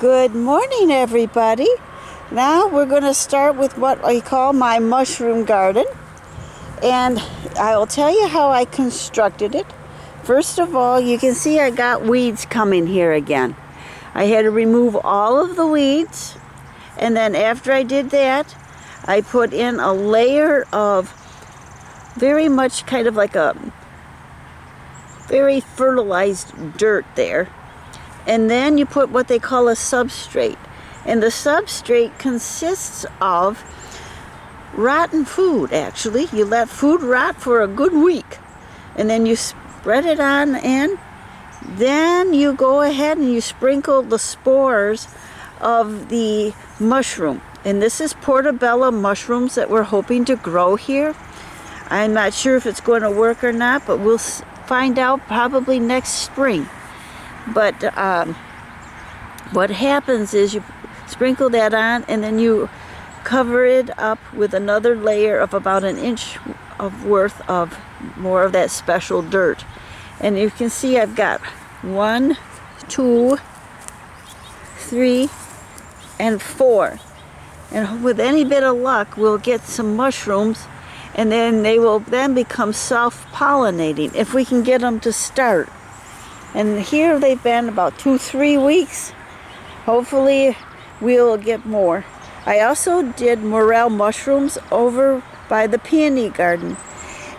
Good morning, everybody. Now we're going to start with what I call my mushroom garden. And I will tell you how I constructed it. First of all, you can see I got weeds coming here again. I had to remove all of the weeds. And then after I did that, I put in a layer of very much kind of like a very fertilized dirt there. And then you put what they call a substrate. And the substrate consists of rotten food, actually. You let food rot for a good week. And then you spread it on in. Then you go ahead and you sprinkle the spores of the mushroom. And this is portobello mushrooms that we're hoping to grow here. I'm not sure if it's going to work or not, but we'll find out probably next spring. But what happens is you sprinkle that on and then you cover it up with another layer of about an inch of worth of more of that special dirt. And you can see I've got 1, 2, 3, and 4. And with any bit of luck, we'll get some mushrooms, and then they will then become self-pollinating if we can get them to start. And here they've been about 2-3 weeks. Hopefully we'll get more. I also did morel mushrooms over by the peony garden.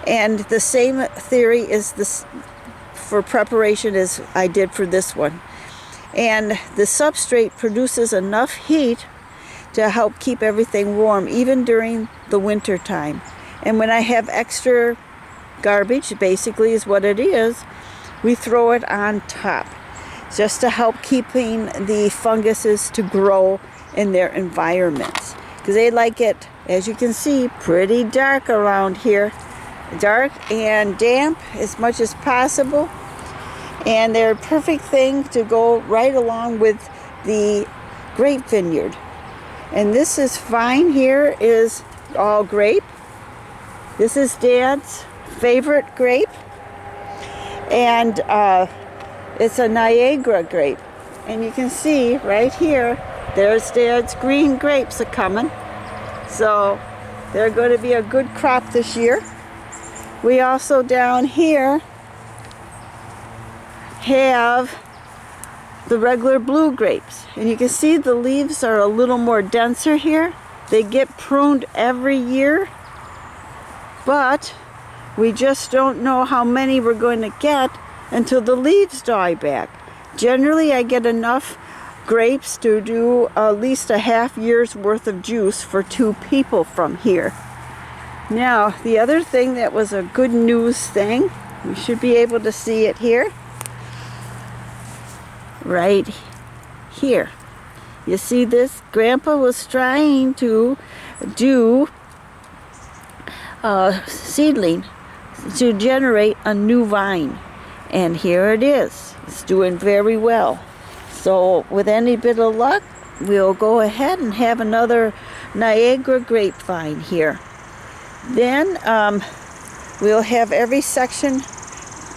And the same theory is this for preparation as I did for this one. And the substrate produces enough heat to help keep everything warm, even during the winter time. And when I have extra garbage, basically is what it is, we throw it on top just to help keeping the funguses to grow in their environments, because they like it, as you can see, pretty dark around here, dark and damp as much as possible. And they're a perfect thing to go right along with the grape vineyard. And this is fine. Here is all grape. This is Dad's favorite grape. And it's a Niagara grape. And you can see right here, there's Dad's green grapes are coming. So they're going to be a good crop this year. We also down here have the regular blue grapes. And you can see the leaves are a little more denser here. They get pruned every year. But we just don't know how many we're going to get until the leaves die back. Generally, I get enough grapes to do at least a half year's worth of juice for 2 people from here. Now, the other thing that was a good news thing, we should be able to see it here. Right here. You see this? Grandpa was trying to do a seedling to generate a new vine, and here it is. It's doing very well. So with any bit of luck, we'll go ahead and have another Niagara grapevine here. Then we'll have every section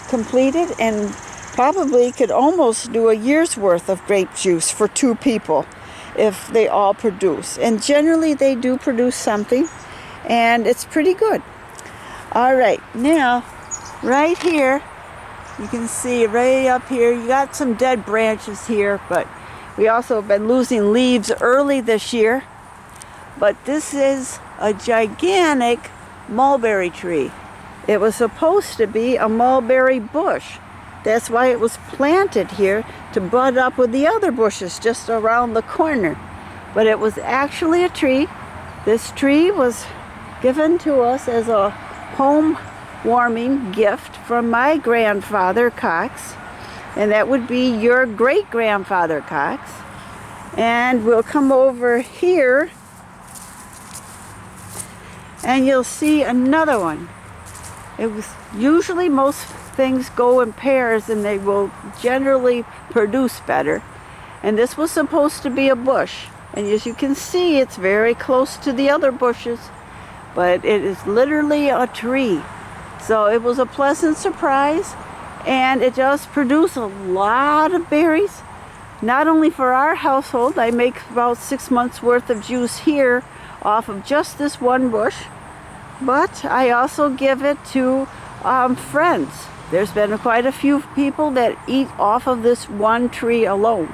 completed, and probably could almost do a year's worth of grape juice for 2 people if they all produce. And generally they do produce something, and it's pretty good. All right, now right here, you can see right up here, you got some dead branches here, but we also have been losing leaves early this year. But this is a gigantic mulberry tree. It was supposed to be a mulberry bush. That's why it was planted here, to bud up with the other bushes just around the corner. But it was actually a tree. This tree was given to us as a home warming gift from my grandfather Cox, and that would be your great-grandfather Cox. And we'll come over here and you'll see another one. It was usually most things go in pairs and they will generally produce better. And this was supposed to be a bush, and as you can see, it's very close to the other bushes, but it is literally a tree. So it was a pleasant surprise, and it does produce a lot of berries, not only for our household. I make about 6 months worth of juice here off of just this one bush, but I also give it to friends. There's been quite a few people that eat off of this one tree alone.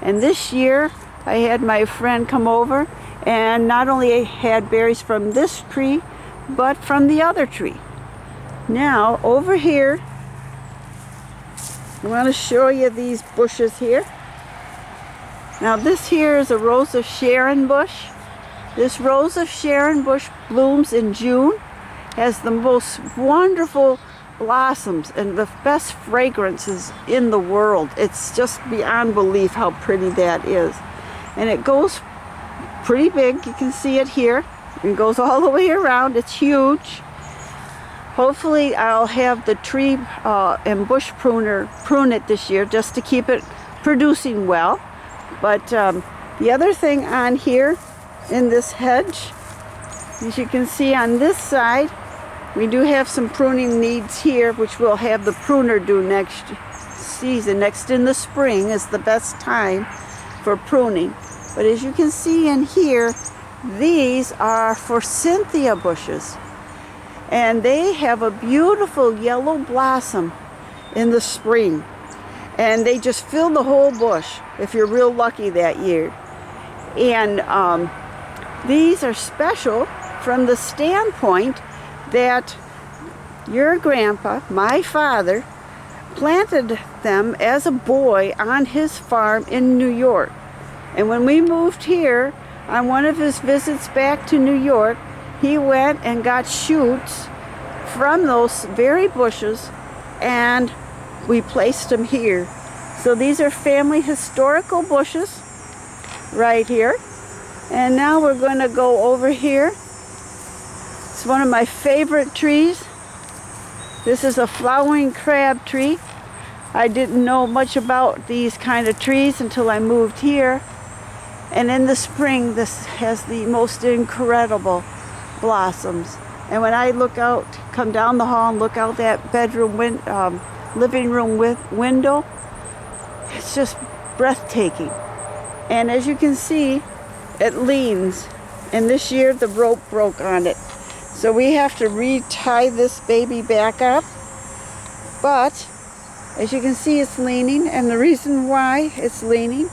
And this year I had my friend come over and not only had berries from this tree, but from the other tree. Now over here, I want to show you these bushes here. Now this here is a Rose of Sharon bush. This Rose of Sharon bush blooms in June, has the most wonderful blossoms and the best fragrances in the world. It's just beyond belief how pretty that is. And it goes pretty big. You can see it here. It goes all the way around. It's huge. Hopefully I'll have the tree and bush pruner prune it this year just to keep it producing well. But the other thing on here in this hedge, as you can see on this side, we do have some pruning needs here, which we'll have the pruner do next season. Next in the spring is the best time for pruning. But as you can see in here, these are forsythia bushes. And they have a beautiful yellow blossom in the spring. And they just fill the whole bush if you're real lucky that year. And these are special from the standpoint that your grandpa, my father, planted them as a boy on his farm in New York. And when we moved here, on one of his visits back to New York, he went and got shoots from those very bushes, and we placed them here. So these are family historical bushes right here. And now we're going to go over here. It's one of my favorite trees. This is a flowering crab tree. I didn't know much about these kind of trees until I moved here. And in the spring, this has the most incredible blossoms. And when I look out, come down the hall and look out that bedroom, living room window, it's just breathtaking. And as you can see, it leans. And this year the rope broke on it. So we have to re-tie this baby back up. But as you can see, it's leaning. And the reason why it's leaning,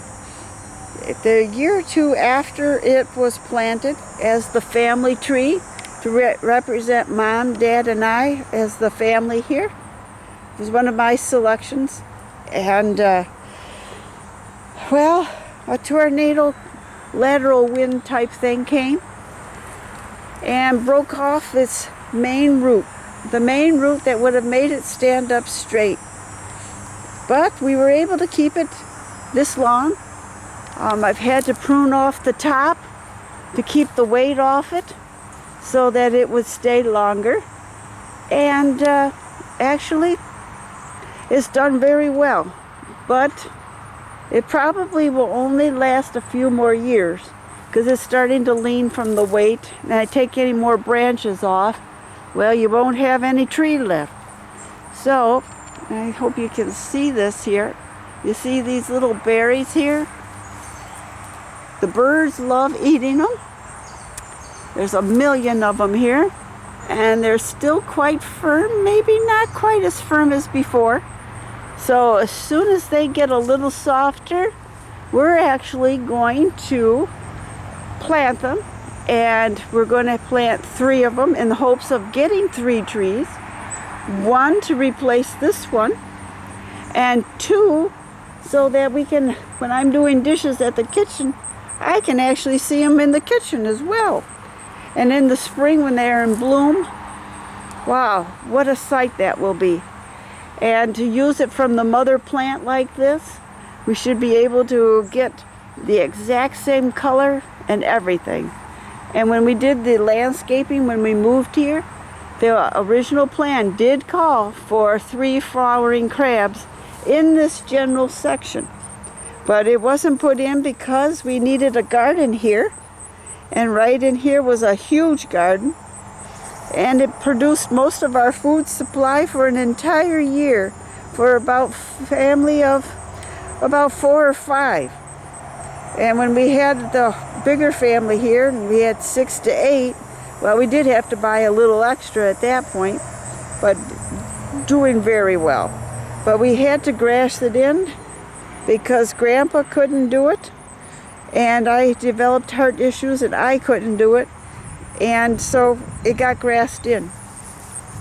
the year or two after it was planted as the family tree to represent Mom, Dad, and I as the family here, it was one of my selections. And well, a tornado lateral wind type thing came and broke off its main root, the main root that would have made it stand up straight. But we were able to keep it this long. I've had to prune off the top to keep the weight off it so that it would stay longer. And actually, it's done very well. But it probably will only last a few more years because it's starting to lean from the weight. And I take any more branches off, well, you won't have any tree left. So I hope you can see this here. You see these little berries here? The birds love eating them. There's a million of them here. And they're still quite firm, maybe not quite as firm as before. So as soon as they get a little softer, we're actually going to plant them. And we're going to plant 3 of them in the hopes of getting 3 trees. 1 to replace this one. And 2 so that we can, when I'm doing dishes at the kitchen, I can actually see them in the kitchen as well. And in the spring when they're in bloom, wow, what a sight that will be. And to use it from the mother plant like this, we should be able to get the exact same color and everything. And when we did the landscaping, when we moved here, the original plan did call for 3 flowering crabs in this general section. But it wasn't put in because we needed a garden here. And right in here was a huge garden. And it produced most of our food supply for an entire year for about a family of about 4 or 5. And when we had the bigger family here, and we had 6 to 8, well, we did have to buy a little extra at that point, but doing very well. But we had to grass it in because Grandpa couldn't do it, and I developed heart issues and I couldn't do it, and so it got grassed in.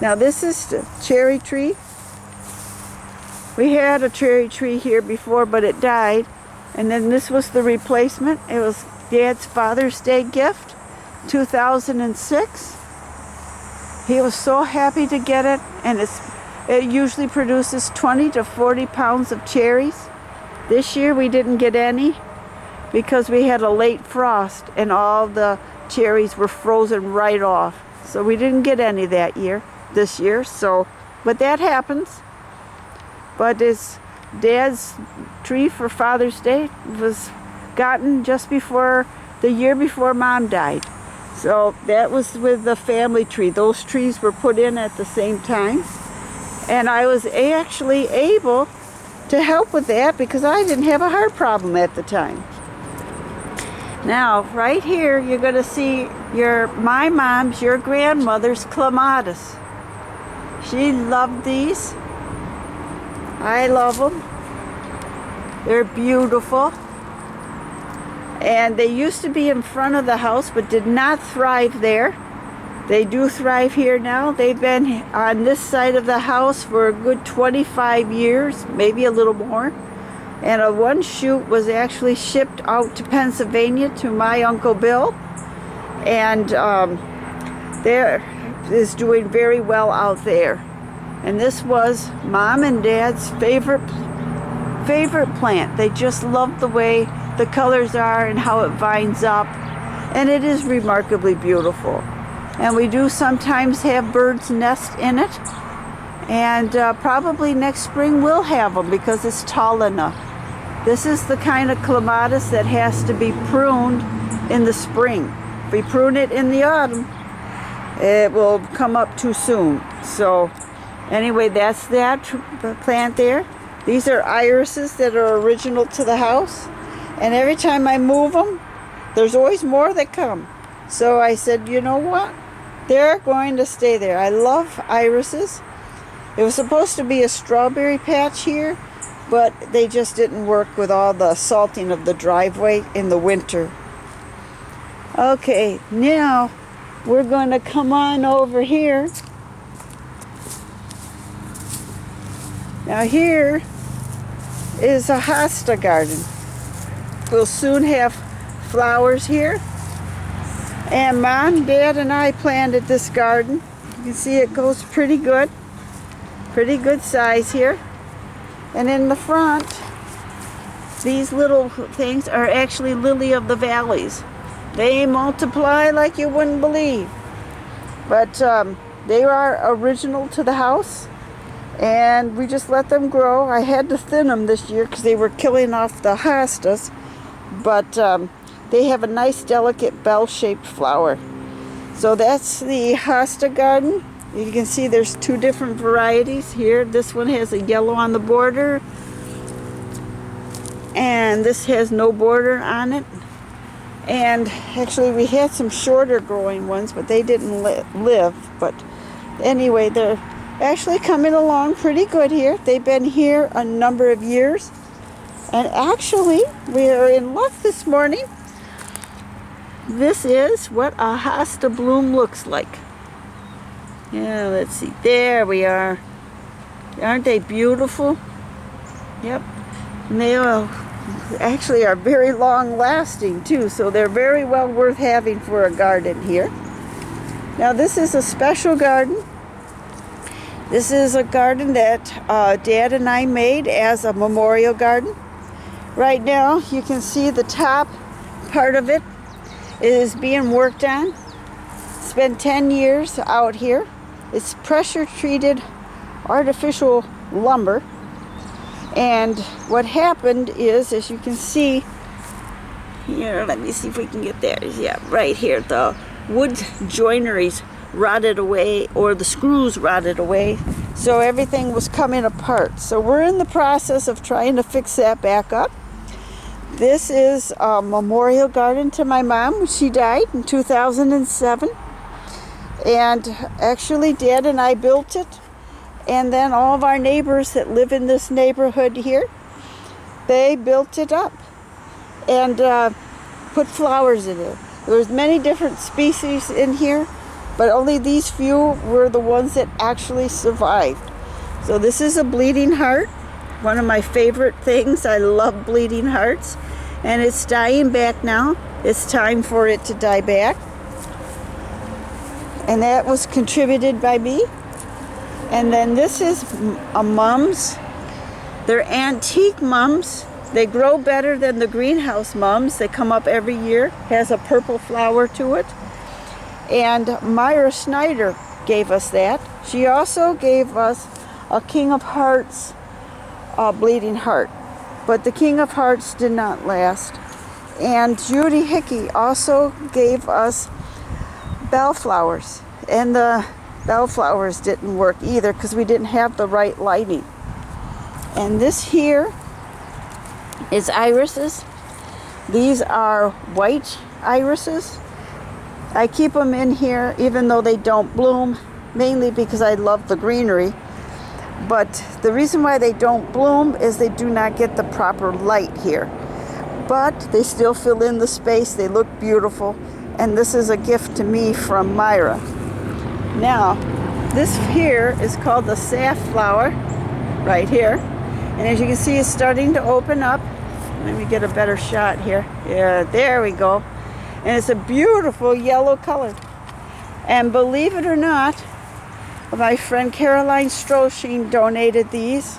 Now this is the cherry tree. We had a cherry tree here before, but it died, and then this was the replacement. It was Dad's Father's Day gift, 2006. He was so happy to get it, and it usually produces 20 to 40 pounds of cherries. This year we didn't get any because we had a late frost and all the cherries were frozen right off. So we didn't get any this year. So, but that happens. But it's Dad's tree for Father's Day was gotten just before the year before Mom died. So that was with the family tree. Those trees were put in at the same time. And I was actually able to help with that because I didn't have a heart problem at the time. Now, right here, you're going to see my mom's, your grandmother's clematis. She loved these. I love them. They're beautiful. And they used to be in front of the house, but did not thrive there. They do thrive here now. They've been on this side of the house for a good 25 years, maybe a little more. And one shoot was actually shipped out to Pennsylvania to my Uncle Bill. And there is doing very well out there. And this was Mom and Dad's favorite plant. They just love the way the colors are and how it vines up. And it is remarkably beautiful. And we do sometimes have birds nest in it. And probably next spring we'll have them because it's tall enough. This is the kind of clematis that has to be pruned in the spring. If we prune it in the autumn, it will come up too soon. So anyway, that's that plant there. These are irises that are original to the house. And every time I move them, there's always more that come. So I said, you know what? They're going to stay there. I love irises. It was supposed to be a strawberry patch here, but they just didn't work with all the salting of the driveway in the winter. Okay, now we're going to come on over here. Now here is a hosta garden. We'll soon have flowers here. And Mom, Dad, and I planted this garden. You can see it goes pretty good. Pretty good size here. And in the front, these little things are actually lily of the valleys. They multiply like you wouldn't believe. But they are original to the house. And we just let them grow. I had to thin them this year because they were killing off the hostas. But they have a nice, delicate, bell-shaped flower. So that's the hosta garden. You can see there's 2 different varieties here. This one has a yellow on the border. And this has no border on it. And actually we had some shorter growing ones, but they didn't live. But anyway, they're actually coming along pretty good here. They've been here a number of years. And actually, we are in luck this morning. This is what a hosta bloom looks like. Yeah, let's see. There we are. Aren't they beautiful? Yep. And they actually are very long lasting too, so they're very well worth having for a garden here. Now this is a special garden. This is a garden that Dad and I made as a memorial garden. Right now you can see the top part of it is being worked on. It's been 10 years out here. It's pressure treated artificial lumber. And what happened is, as you can see here, let me see if we can get there. Yeah, right here, the wood joineries rotted away, or the screws rotted away. So everything was coming apart. So we're in the process of trying to fix that back up. This is a memorial garden to my mom. She died in 2007. And actually, Dad and I built it. And then all of our neighbors that live in this neighborhood here, they built it up and put flowers in it. There was many different species in here, but only these few were the ones that actually survived. So this is a bleeding heart, one of my favorite things. I love bleeding hearts, and it's dying back now. It's time for it to die back. And that was contributed by me. And then this is a mums. They're antique mums. They grow better than the greenhouse mums. They come up every year. Has a purple flower to it. And Myra Schneider gave us that. She also gave us a King of Hearts bleeding heart. But the King of Hearts did not last. And Judy Hickey also gave us bellflowers. And the bellflowers didn't work either because we didn't have the right lighting. And this here is irises. These are white irises. I keep them in here even though they don't bloom, mainly because I love the greenery. But the reason why they don't bloom is they do not get the proper light here. But they still fill in the space. They look beautiful. And this is a gift to me from Myra. Now, this here is called the safflower, right here. And as you can see, it's starting to open up. Let me get a better shot here. Yeah, there we go. And it's a beautiful yellow color. And believe it or not, my friend Caroline Stroshine donated these.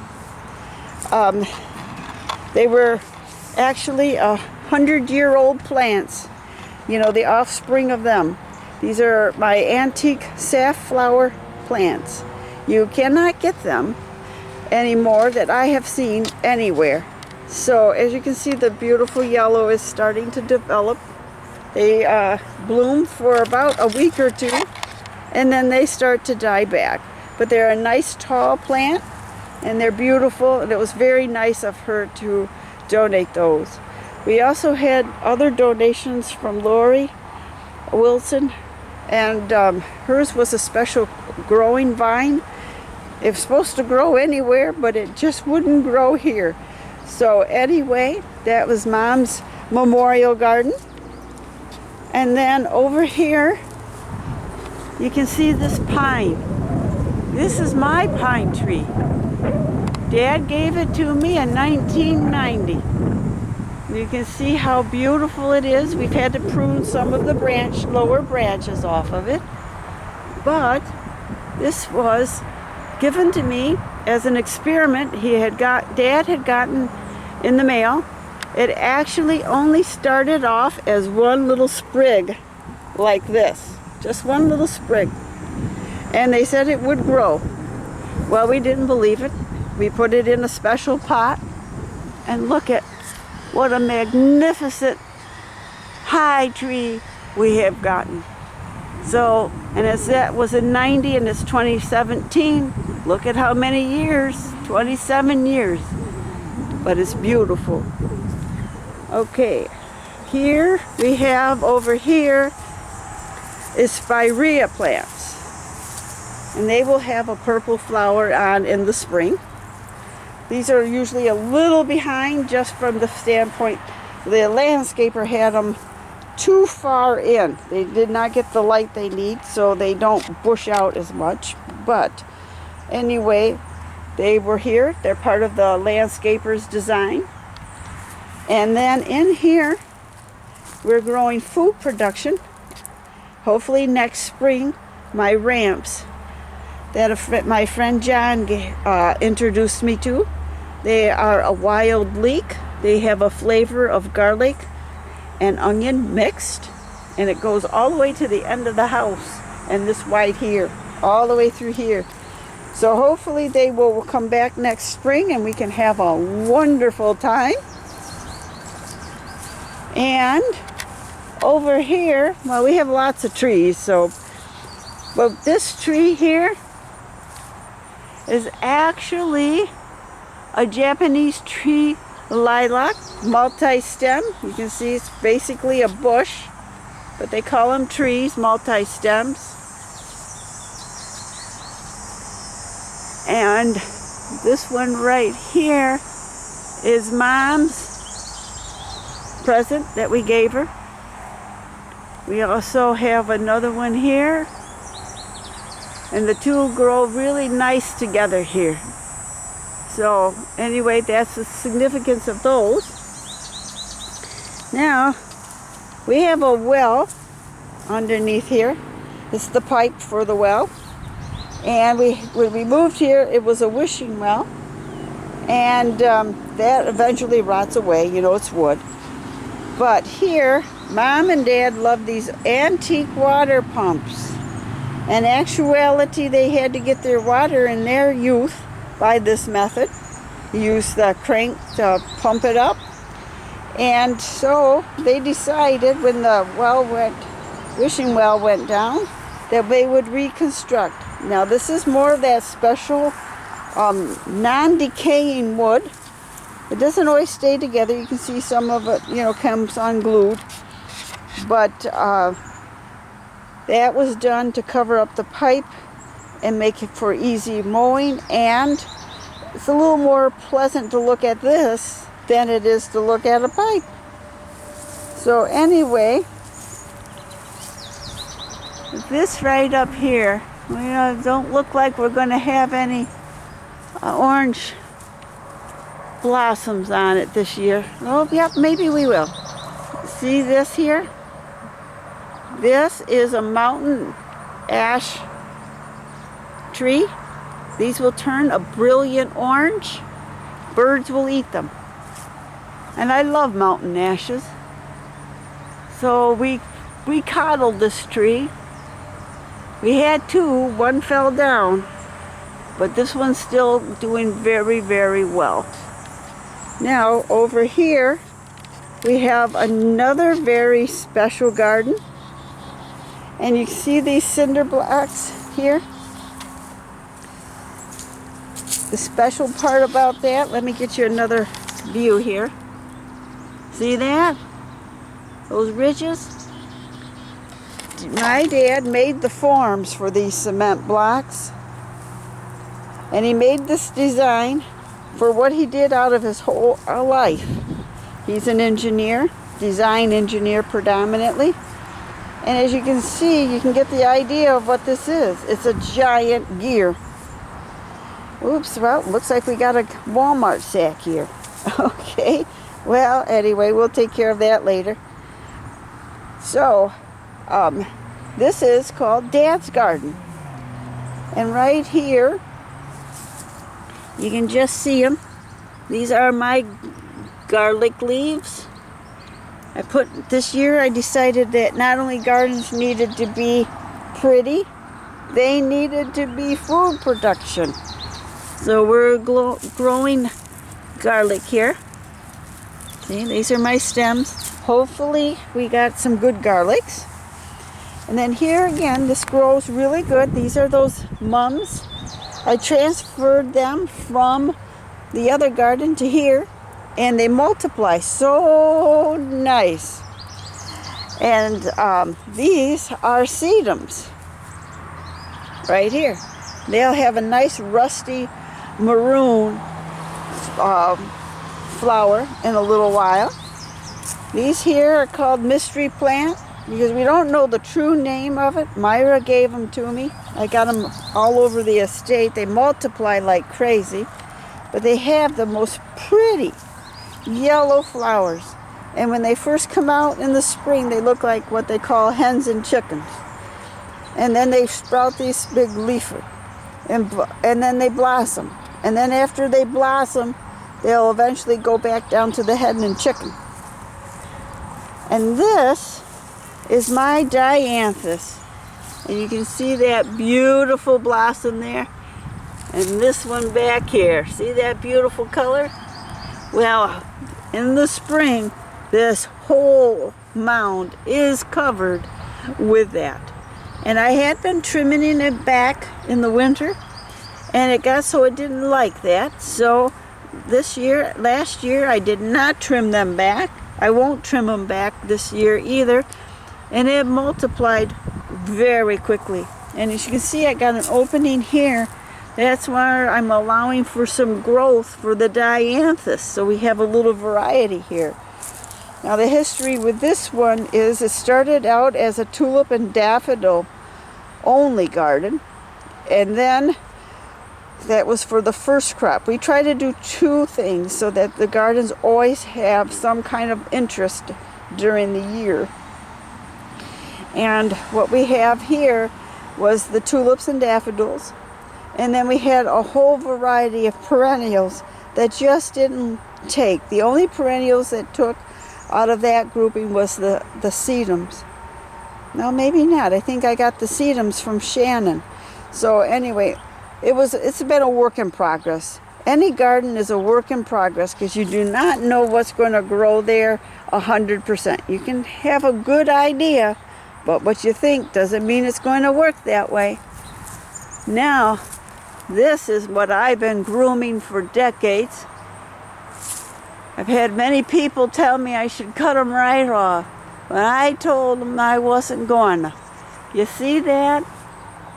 They were actually 100-year-old plants. You know, the offspring of them. These are my antique safflower plants. You cannot get them anymore that I have seen anywhere. So as you can see, the beautiful yellow is starting to develop. They bloom for about a week or two, and then they start to die back. But they're a nice tall plant, and they're beautiful, and it was very nice of her to donate those. We also had other donations from Lori Wilson, and hers was a special growing vine. It was supposed to grow anywhere, but it just wouldn't grow here. So anyway, that was Mom's memorial garden. And then over here, you can see this pine. This is my pine tree. Dad gave it to me in 1990. You can see how beautiful it is. We've had to prune some of the lower branches off of it. But this was given to me as an experiment Dad had gotten in the mail. It actually only started off as one little sprig like this. Just one little sprig. And they said it would grow. Well, we didn't believe it. We put it in a special pot. And look at what a magnificent high tree we have gotten. So, and as that was in 90 and it's 2017, look at how many years, 27 years. But it's beautiful. Okay, here we have, over here is spirea plants. And they will have a purple flower on in the spring. These are usually a little behind just from the standpoint, the landscaper had them too far in. They did not get the light they need, so they don't bush out as much. But anyway, they were here. They're part of the landscaper's design. And then in here, we're growing food production. Hopefully next spring, my ramps that my friend John introduced me to. They are a wild leek. They have a flavor of garlic and onion mixed, and it goes all the way to the end of the house, and this white here, all the way through here. So hopefully they will come back next spring and we can have a wonderful time. And over here, well, we have lots of trees, but this tree here is actually a Japanese tree lilac, multi-stem. You can see it's basically a bush, but they call them trees, multi-stems. And this one right here is Mom's present that we gave her. We also have another one here, and the two grow really nice together here. So anyway, that's the significance of those. Now we have a well underneath here. It's the pipe for the well. And when we moved here, it was a wishing well, and that eventually rots away. You know, it's wood. But here, Mom and Dad love these antique water pumps. In actuality, they had to get their water in their youth by this method. Use the crank to pump it up. And so they decided when the wishing well went down, that they would reconstruct. Now this is more of that special non-decaying wood. It doesn't always stay together. You can see some of it, you know, comes unglued. But that was done to cover up the pipe and make it for easy mowing. And it's a little more pleasant to look at this than it is to look at a pipe. So anyway, this right up here, we don't look like we're going to have any orange blossoms on it this year. Oh, yep, maybe we will. See this here? This is a mountain ash tree. These will turn a brilliant orange. Birds will eat them. And I love mountain ashes. So we coddled this tree. We had two, one fell down, but this one's still doing very, very well. Now over here we have another very special garden, and you see these cinder blocks here. The special part about that, let me get you another view here. See that? Those ridges? My dad made the forms for these cement blocks, and he made this design for what he did out of his whole life. He's an engineer, design engineer predominantly, and as you can see, you can get the idea of what this is. It's a giant gear. Oops, well, looks like we got a Walmart sack here. Okay, well, anyway, we'll take care of that later. So, this is called Dad's Garden. And right here, you can just see them. These are my garlic leaves. This year I decided that not only gardens needed to be pretty, they needed to be food production. So we're growing garlic here. See, these are my stems. Hopefully we got some good garlics. And then here again, this grows really good. These are those mums. I transferred them from the other garden to here, and they multiply so nice. And these are sedums right here. They'll have a nice rusty maroon flower in a little while. These here are called mystery plant because we don't know the true name of it. Myra gave them to me. I got them all over the estate. They multiply like crazy, but they have the most pretty yellow flowers. And when they first come out in the spring, they look like what they call hens and chickens. And then they sprout these big leafer, and then they blossom. And then after they blossom, they'll eventually go back down to the hen and chicken. And this is my dianthus. And you can see that beautiful blossom there. And this one back here. See that beautiful color? Well, in the spring, this whole mound is covered with that. And I had been trimming it back in the winter. and it got so it didn't like that. So last year, I did not trim them back. I won't trim them back this year either. And it multiplied very quickly. And as you can see, I got an opening here. That's why I'm allowing for some growth for the dianthus, so we have a little variety here. Now the history with this one is it started out as a tulip and daffodil only garden, and then that was for the first crop. We try to do two things so that the gardens always have some kind of interest during the year. And what we have here was the tulips and daffodils, and then we had a whole variety of perennials that just didn't take. The only perennials that took out of that grouping was the sedums. No, maybe not. I think I got the sedums from Shannon. So anyway, it's been a work in progress. Any garden is a work in progress because you do not know what's going to grow there 100%. You can have a good idea, but what you think doesn't mean it's going to work that way. Now, this is what I've been grooming for decades. I've had many people tell me I should cut them right off, but I told them I wasn't going to. You see that?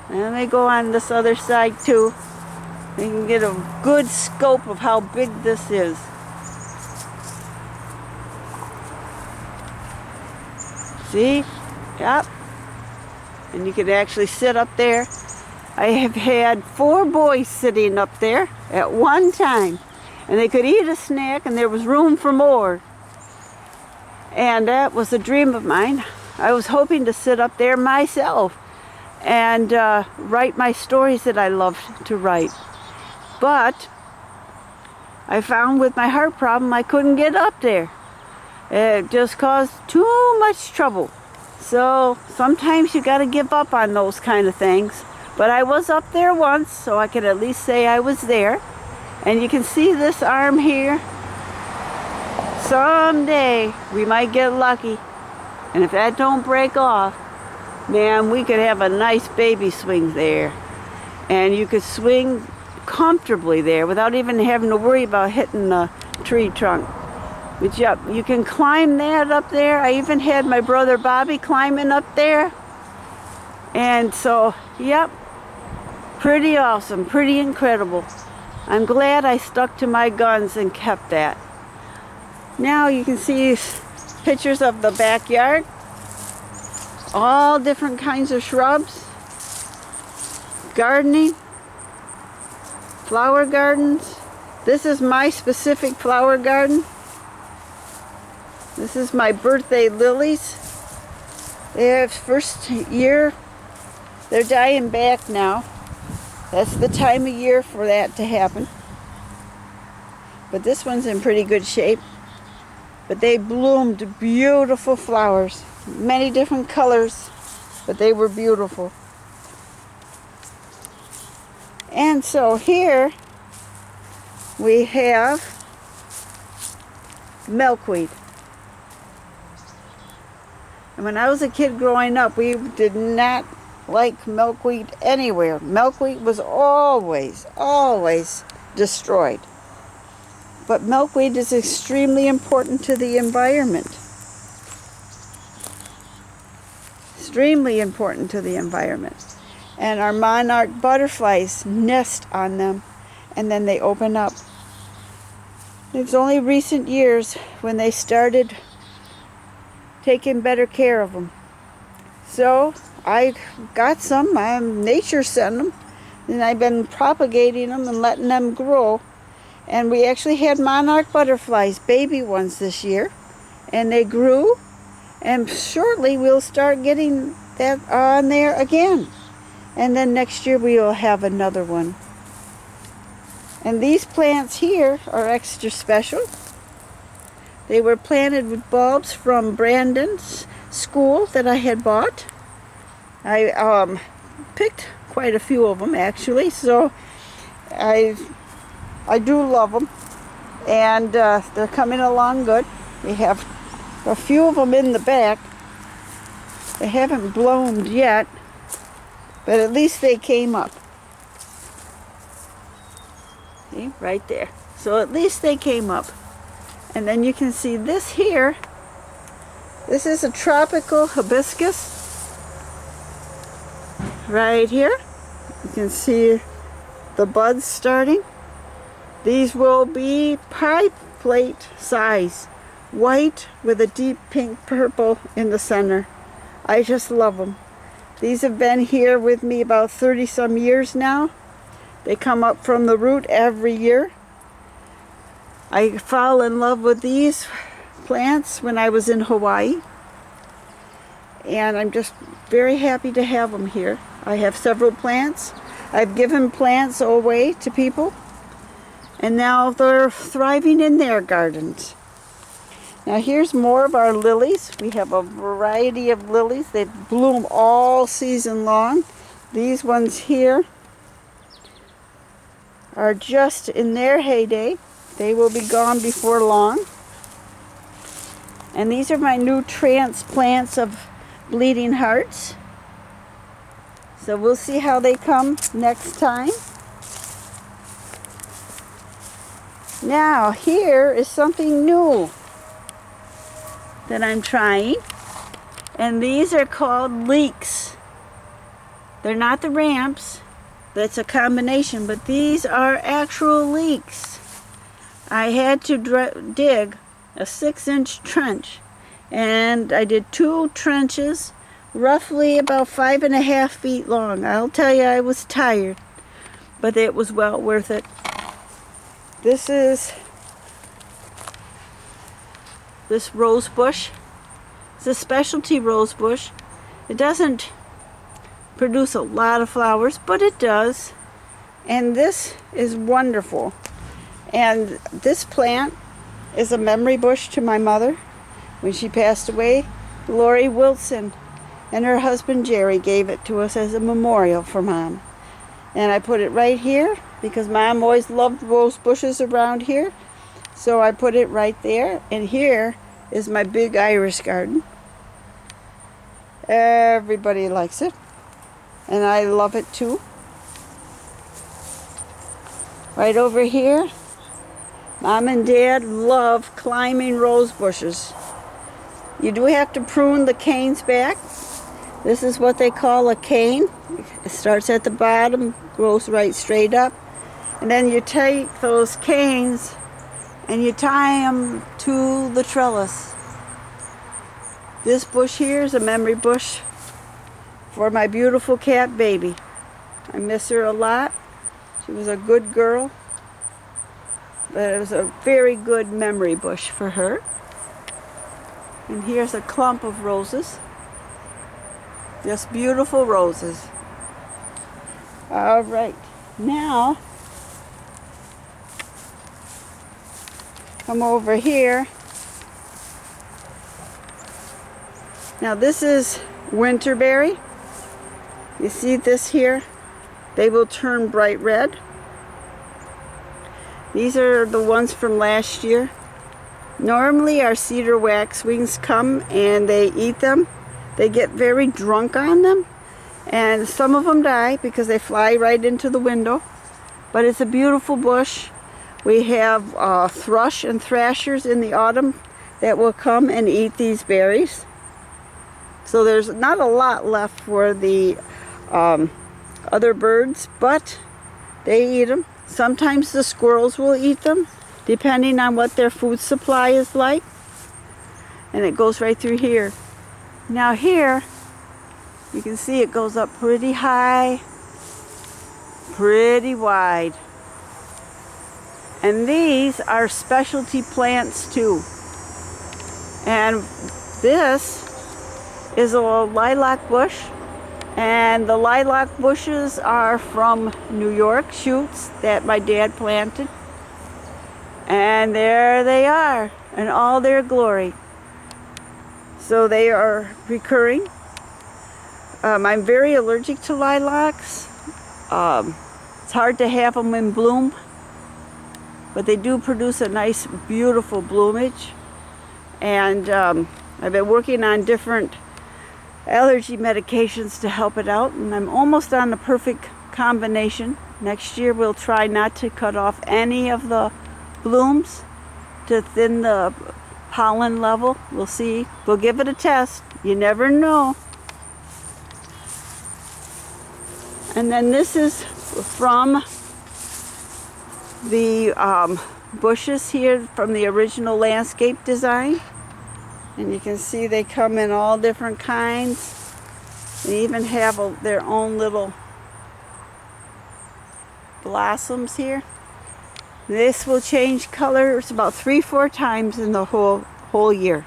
And they go on this other side too. You can get a good scope of how big this is. See? Yep. And you can actually sit up there. I have had 4 boys sitting up there at one time. And they could eat a snack and there was room for more. And that was a dream of mine. I was hoping to sit up there myself and write my stories that I love to write. But I found with my heart problem I couldn't get up there. It just caused too much trouble. So sometimes you got to give up on those kind of things. But I was up there once, so I could at least say I was there. And you can see this arm here. Someday we might get lucky. And if that don't break off, man, we could have a nice baby swing there. And you could swing comfortably there without even having to worry about hitting the tree trunk. But yep, you can climb that up there. I even had my brother Bobby climbing up there. And so, yep, pretty awesome, pretty incredible. I'm glad I stuck to my guns and kept that. Now you can see pictures of the backyard. All different kinds of shrubs. Gardening. Flower gardens. This is my specific flower garden. This is my birthday lilies. They have first year. They're dying back now. That's the time of year for that to happen. But this one's in pretty good shape. But they bloomed beautiful flowers. Many different colors, but they were beautiful. And so here we have milkweed. And when I was a kid growing up, we did not like milkweed anywhere. Milkweed was always destroyed. But milkweed is extremely important to the environment. Extremely important to the environment. And our monarch butterflies nest on them, and then they open up. It was only recent years when they started taking better care of them. So I got some. Nature sent them, and I've been propagating them and letting them grow. And we actually had monarch butterflies, baby ones this year, and they grew. And shortly we'll start getting that on there again. And then next year we will have another one. And these plants here are extra special. They were planted with bulbs from Brandon's school that I had bought. I picked quite a few of them actually, so I do love them. And they're coming along good. We have a few of them in the back. They haven't bloomed yet, but at least they came up. See, right there. So at least they came up. And then you can see this here. This is a tropical hibiscus. Right here. You can see the buds starting. These will be pie plate size. White with a deep pink purple in the center. I just love them. These have been here with me about 30 some years now. They come up from the root every year. I fell in love with these plants when I was in Hawaii. And I'm just very happy to have them here. I have several plants. I've given plants away to people. And now they're thriving in their gardens. Now here's more of our lilies. We have a variety of lilies. They bloom all season long. These ones here are just in their heyday. They will be gone before long. And these are my new transplants of bleeding hearts. So we'll see how they come next time. Now here is something new that I'm trying. And these are called leeks. They're not the ramps. That's a combination, but these are actual leeks. I had to dig a 6-inch trench, and I did 2 trenches, roughly about 5.5 feet long. I'll tell you, I was tired, but it was well worth it. This is this rose bush. It's a specialty rose bush. It doesn't produce a lot of flowers, but it does. And this is wonderful. And this plant is a memory bush to my mother. When she passed away, Lori Wilson and her husband Jerry gave it to us as a memorial for Mom. And I put it right here because Mom always loved rose bushes around here. So I put it right there. And here is my big iris garden. Everybody likes it. And I love it too. Right over here, Mom and Dad love climbing rose bushes. You do have to prune the canes back. This is what they call a cane. It starts at the bottom, grows right straight up. And then you take those canes and you tie them to the trellis. This bush here is a memory bush for my beautiful cat baby. I miss her a lot. She was a good girl. But it was a very good memory bush for her. And here's a clump of roses. Just beautiful roses. All right, now come over here. Now this is winterberry. You see this here? They will turn bright red. These are the ones from last year. Normally our cedar waxwings come and they eat them. They get very drunk on them. And some of them die because they fly right into the window. But it's a beautiful bush. We have thrush and thrashers in the autumn that will come and eat these berries. So there's not a lot left for the other birds, but they eat them. Sometimes the squirrels will eat them, depending on what their food supply is like. And it goes right through here. Now here, you can see it goes up pretty high, pretty wide. And these are specialty plants too. And this is a lilac bush. And the lilac bushes are from New York, shoots that my dad planted. And there they are in all their glory. So they are recurring. I'm very allergic to lilacs. It's hard to have them in bloom, but they do produce a nice, beautiful bloomage. And I've been working on different allergy medications to help it out, and I'm almost on the perfect combination. Next year we'll try not to cut off any of the blooms to thin the pollen level. We'll see. We'll give it a test. You never know. And then this is from the bushes here from the original landscape design. And you can see they come in all different kinds. They even have their own little blossoms here. This will change colors about 3-4 times in the whole year.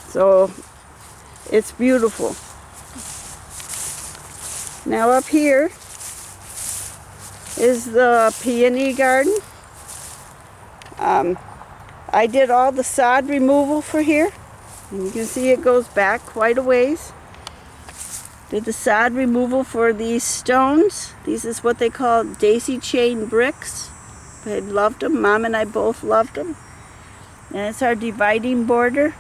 So it's beautiful. Now up here is the peony garden. I did all the sod removal for here, and you can see it goes back quite a ways. Did the sod removal for these stones. These is what they call daisy chain bricks. I loved them. Mom and I both loved them. And it's our dividing border.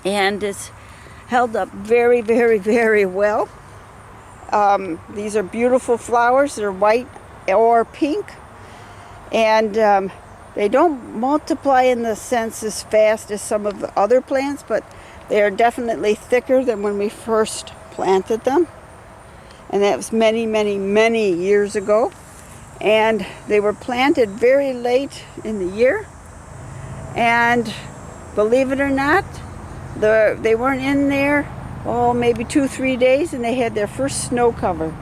And it's held up very, very, very well. These are beautiful flowers. They're white or pink. And they don't multiply in the sense as fast as some of the other plants, but they are definitely thicker than when we first planted them. And that was many, many, many years ago. And they were planted very late in the year. And believe it or not, they weren't in there, maybe 2-3 days, and they had their first snow cover.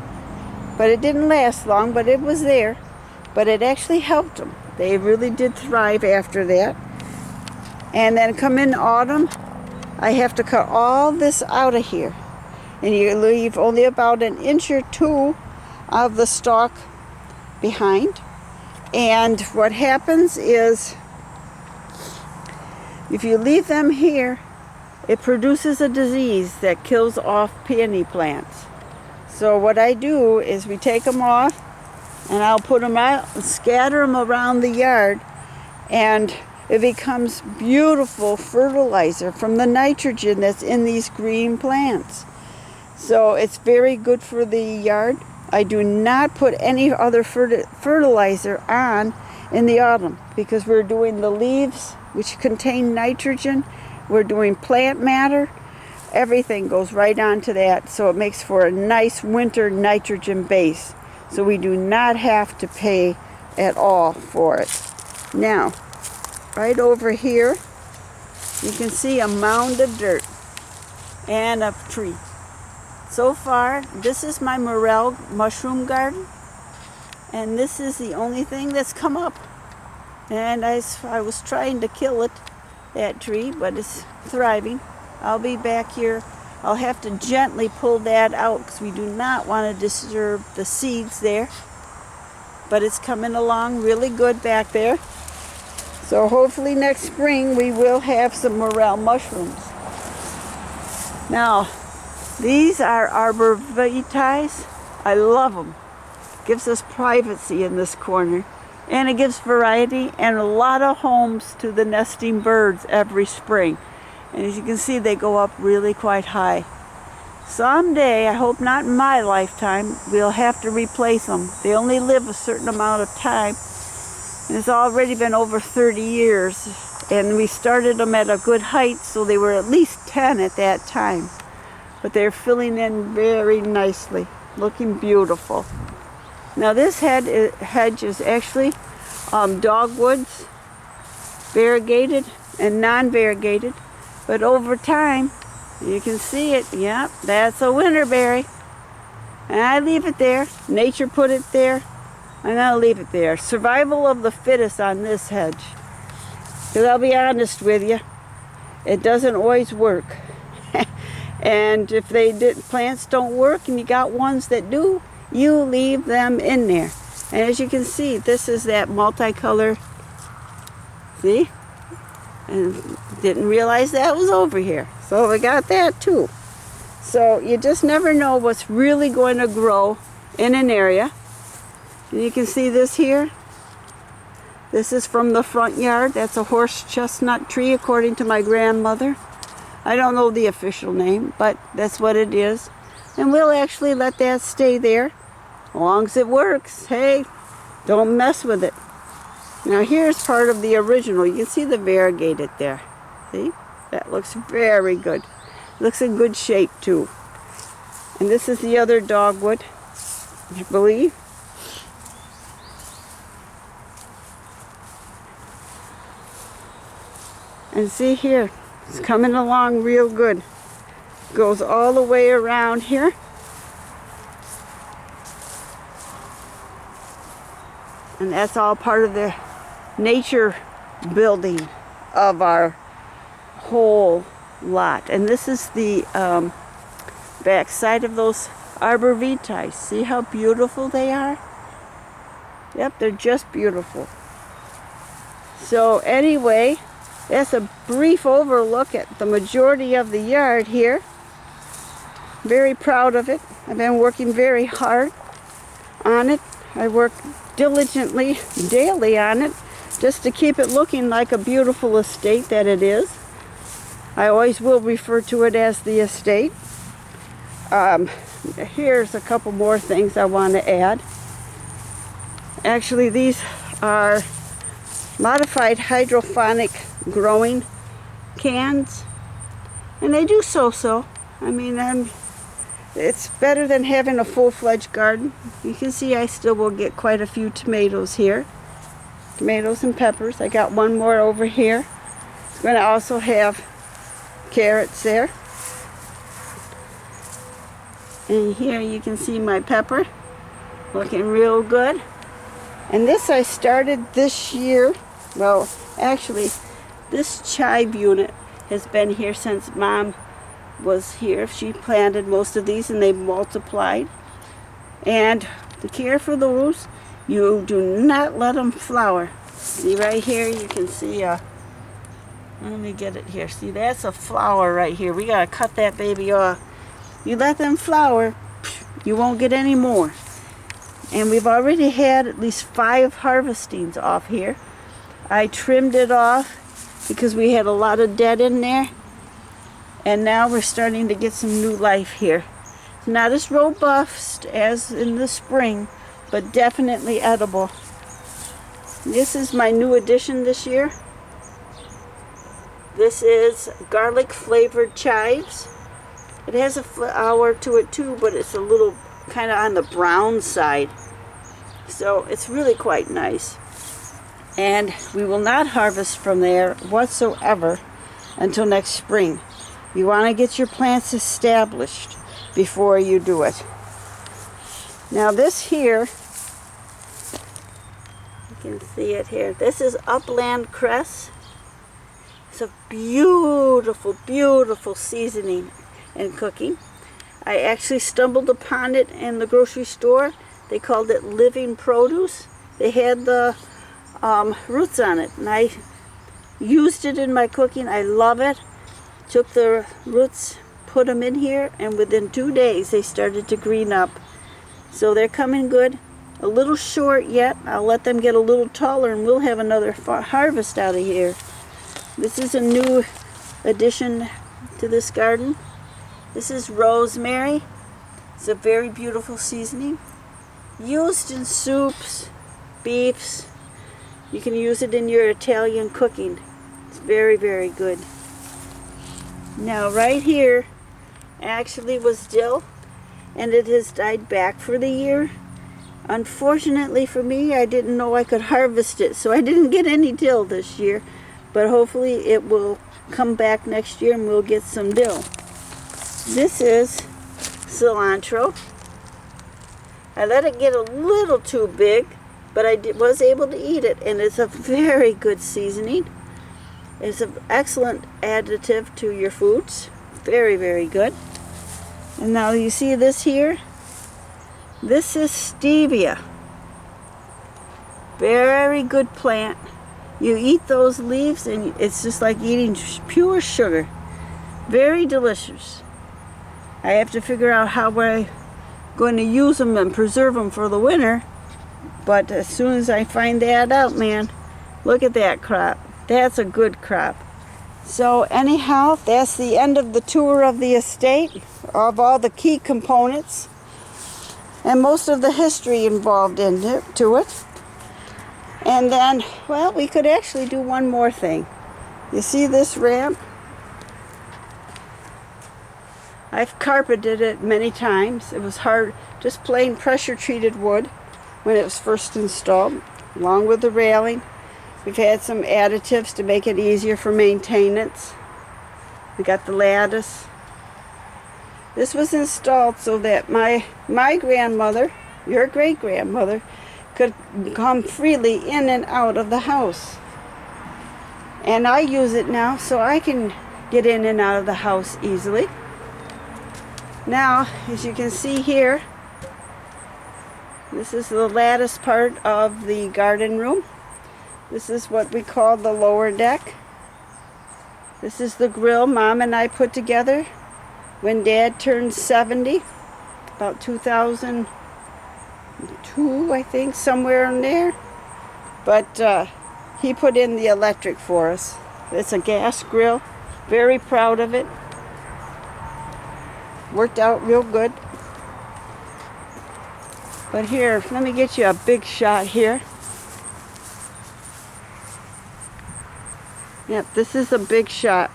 But it didn't last long, but it was there. But it actually helped them. They really did thrive after that. And then come in autumn, I have to cut all this out of here. And you leave only about 1 inch or 2 of the stalk behind. And what happens is, if you leave them here, it produces a disease that kills off peony plants. So what I do is we take them off, and I'll put them out and scatter them around the yard, and it becomes beautiful fertilizer from the nitrogen that's in these green plants. So it's very good for the yard. I do not put any other fertilizer on in the autumn because we're doing the leaves, which contain nitrogen. We're doing plant matter. Everything goes right onto that, so it makes for a nice winter nitrogen base. So we do not have to pay at all for it. Now, right over here, you can see a mound of dirt and a tree. So far, this is my morel mushroom garden, and this is the only thing that's come up. And I was trying to kill it, that tree, but it's thriving. I'll be back here. I'll have to gently pull that out because we do not want to disturb the seeds there. But it's coming along really good back there. So hopefully next spring we will have some morel mushrooms. Now, these are arborvitaes. I love them. Gives us privacy in this corner. And it gives variety and a lot of homes to the nesting birds every spring. And as you can see, they go up really quite high. Someday, I hope not in my lifetime, we'll have to replace them. They only live a certain amount of time. And it's already been over 30 years. And we started them at a good height, so they were at least 10 at that time. But they're filling in very nicely, looking beautiful. Now this hedge is actually dogwoods, variegated and non-variegated. But over time, you can see it. Yep, that's a winterberry. And I leave it there. Nature put it there. I'm going to leave it there. Survival of the fittest on this hedge. Because I'll be honest with you, it doesn't always work. And if plants don't work and you got ones that do, you leave them in there. And as you can see, this is that multicolor. See? And didn't realize that was over here. So we got that too. So you just never know what's really going to grow in an area. And you can see this here. This is from the front yard. That's a horse chestnut tree according to my grandmother. I don't know the official name, but that's what it is. And we'll actually let that stay there as long as it works. Hey, don't mess with it. Now here's part of the original. You can see the variegated there. See? That looks very good. Looks in good shape too. And this is the other dogwood, I believe. And see here, it's coming along real good. Goes all the way around here. And that's all part of the nature building of our whole lot. And this is the back side of those arbor vitae. See how beautiful they are? Yep, they're just beautiful. So anyway, that's a brief overlook at the majority of the yard here. Very proud of it. I've been working very hard on it. I work diligently daily on it just to keep it looking like a beautiful estate that it is. I always will refer to it as the estate. Here's a couple more things I want to add. Actually, these are modified hydroponic growing cans, and they do so. I mean, it's better than having a full-fledged garden. You can see I still will get quite a few tomatoes here. Tomatoes and peppers. I got one more over here. I'm going to also have carrots there. And here you can see my pepper looking real good. And this I started this year. Well, actually, this chive unit has been here since Mom was here. She planted most of these and they multiplied. And the care for those, you do not let them flower. See right here, you can see let me get it here. See, that's a flower right here. We gotta cut that baby off. You let them flower, you won't get any more. And we've already had at least 5 harvestings off here. I trimmed it off because we had a lot of dead in there. And now we're starting to get some new life here. It's not as robust as in the spring, but definitely edible. This is my new addition this year. This is garlic flavored chives. It has a flower to it too, but it's a little kind of on the brown side. So it's really quite nice. And we will not harvest from there whatsoever until next spring. You want to get your plants established before you do it. Now this here, you can see it here. This is upland cress. It's a beautiful, beautiful seasoning and cooking. I actually stumbled upon it in the grocery store. They called it living produce. They had the roots on it, and I used it in my cooking. I love it. Took the roots, put them in here, and within 2 days they started to green up. So they're coming good. A little short yet. I'll let them get a little taller and we'll have another harvest out of here. This is a new addition to this garden. This is rosemary. It's a very beautiful seasoning. Used in soups, beefs. You can use it in your Italian cooking. It's very, very good. Now right here actually was dill, and it has died back for the year. Unfortunately for me, I didn't know I could harvest it, so I didn't get any dill this year, but hopefully it will come back next year and we'll get some dill. This is cilantro. I let it get a little too big, but I was able to eat it, and it's a very good seasoning. It's an excellent additive to your foods. Very, very good. And now you see this here? This is stevia. Very good plant. You eat those leaves and it's just like eating pure sugar. Very delicious. I have to figure out how I'm going to use them and preserve them for the winter. But as soon as I find that out, man, look at that crop. That's a good crop. So anyhow, that's the end of the tour of the estate, of all the key components and most of the history involved into it. And then, well, we could actually do one more thing. You see this ramp? I've carpeted it many times. It was hard, just plain pressure treated wood when it was first installed, along with the railing. We've had some additives to make it easier for maintenance. We got the lattice. This was installed so that my grandmother, your great-grandmother, could come freely in and out of the house. And I use it now so I can get in and out of the house easily. Now, as you can see here, this is the lattice part of the garden room. This is what we call the lower deck. This is the grill Mom and I put together when Dad turned 70, about 2002, I think, somewhere in there. But he put in the electric for us. It's a gas grill. Very proud of it. Worked out real good. But here, let me get you a big shot here. Yep, this is a big shot.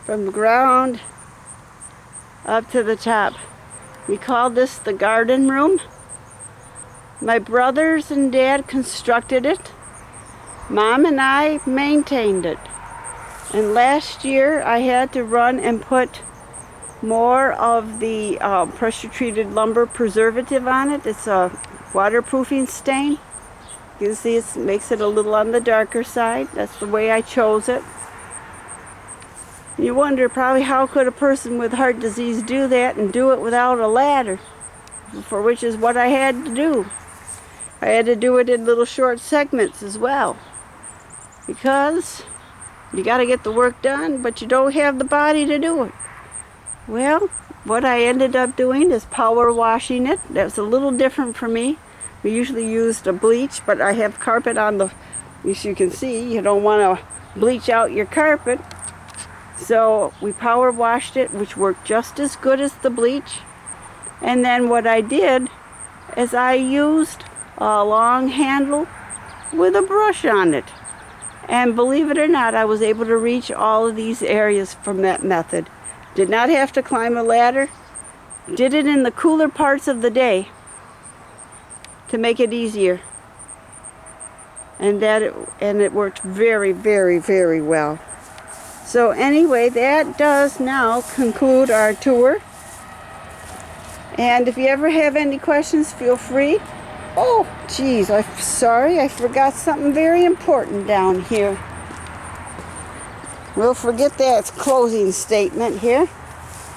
From the ground up to the top. We call this the garden room. My brothers and Dad constructed it. Mom and I maintained it. And last year I had to run and put more of the pressure-treated lumber preservative on it. It's a waterproofing stain. You can see it makes it a little on the darker side. That's the way I chose it. You wonder probably how could a person with heart disease do that and do it without a ladder, for which is what I had to do. I had to do it in little short segments as well, because you got to get the work done, but you don't have the body to do it. Well, what I ended up doing is power washing it. That's a little different for me. We usually used a bleach, but I have carpet on the, as you can see, you don't want to bleach out your carpet. So we power washed it, which worked just as good as the bleach. And then what I did is I used a long handle with a brush on it. And believe it or not, I was able to reach all of these areas from that method. Did not have to climb a ladder. Did it in the cooler parts of the day to make it easier. And it worked very, very, very well. So anyway, that does now conclude our tour. And if you ever have any questions, feel free. Oh, geez, I'm sorry, I forgot something very important down here. We'll forget that closing statement here.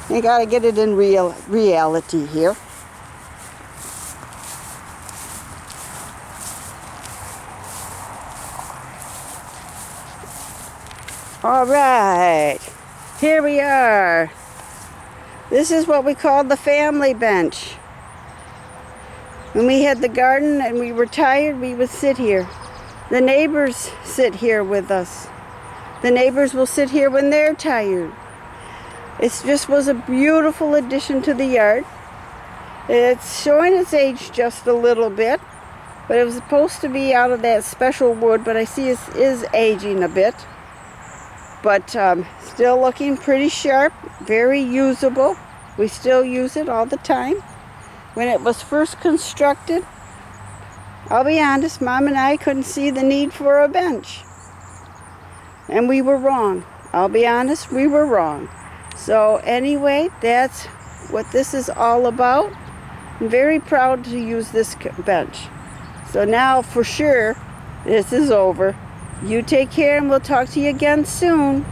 You gotta get it in reality here. All right, here we are. This is what we call the family bench. When we had the garden and we were tired, we would sit here. The neighbors sit here with us. The neighbors will sit here when they're tired. It just was a beautiful addition to the yard. It's showing its age just a little bit, but it was supposed to be out of that special wood, but I see it is aging a bit. But still looking pretty sharp, very usable. We still use it all the time. When it was first constructed, I'll be honest, Mom and I couldn't see the need for a bench. And we were wrong. I'll be honest, we were wrong. So anyway, that's what this is all about. I'm very proud to use this bench. So now for sure, this is over. You take care and we'll talk to you again soon.